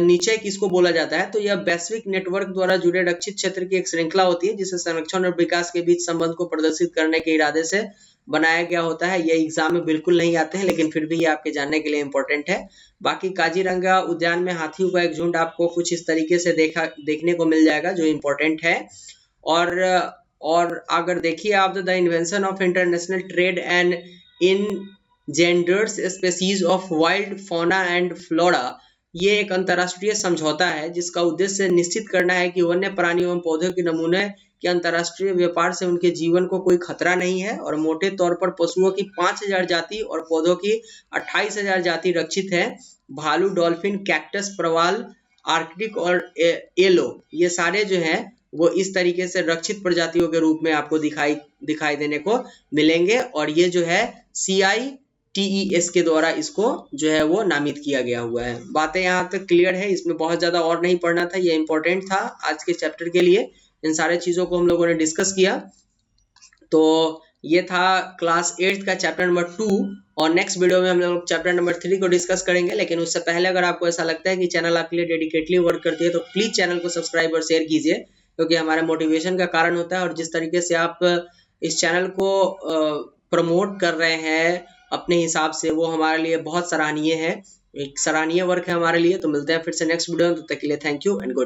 नीचे किसको बोला जाता है, तो यह वैश्विक नेटवर्क द्वारा जुड़े रक्षित क्षेत्र की एक श्रृंखला होती है जिसे संरक्षण और विकास के बीच संबंध को प्रदर्शित करने के इरादे से बनाया गया होता है। ये एग्जाम में बिल्कुल नहीं आते हैं, लेकिन फिर भी ये आपके जानने के लिए इम्पोर्टेंट है। बाकी काजीरंगा उद्यान में हाथियों का एक झुंड आपको कुछ इस तरीके से देखने को मिल जाएगा, जो इम्पोर्टेंट है। और अगर देखिए आप, the invention of international trade and in genders species of wild fauna and flora, ये एक अंतर्राष्ट्रीय समझौता है जिसका उद्देश्य निश्चित करना है कि वन्य प्राणियों एवं पौधों के नमूने के अंतर्राष्ट्रीय व्यापार से उनके जीवन को कोई खतरा नहीं है। और मोटे तौर पर पशुओं की 5000 जाति और पौधों की 28000 जाति रक्षित है। भालू, डॉल्फिन, कैक्टस, प्रवाल, आर्कटिक और एलो, ये सारे जो हैं वो इस तरीके से रक्षित प्रजातियों के रूप में आपको दिखाई देने को मिलेंगे। और ये जो है CITES के द्वारा इसको जो है वो नामित किया गया हुआ है। बातें यहाँ तक क्लियर है, इसमें बहुत ज्यादा और नहीं पढ़ना था, ये इंपॉर्टेंट था आज के चैप्टर के लिए। इन सारे चीजों को हम लोगों ने डिस्कस किया। तो ये था क्लास 8 का चैप्टर नंबर 2, और नेक्स्ट वीडियो में हम लोग चैप्टर नंबर 3 को डिस्कस करेंगे। लेकिन उससे पहले अगर आपको ऐसा लगता है कि चैनल आपके लिए डेडिकेटली वर्क करती है, तो प्लीज चैनल को सब्सक्राइब और शेयर कीजिए, क्योंकि हमारे मोटिवेशन का कारण होता है। और जिस तरीके से आप इस चैनल को प्रमोट कर रहे हैं अपने हिसाब से, वो हमारे लिए बहुत सराहनीय है, एक सराहनीय वर्क है हमारे लिए। तो मिलते हैं फिर से नेक्स्ट वीडियो में, तब तक के लिए थैंक यू एंड गुड।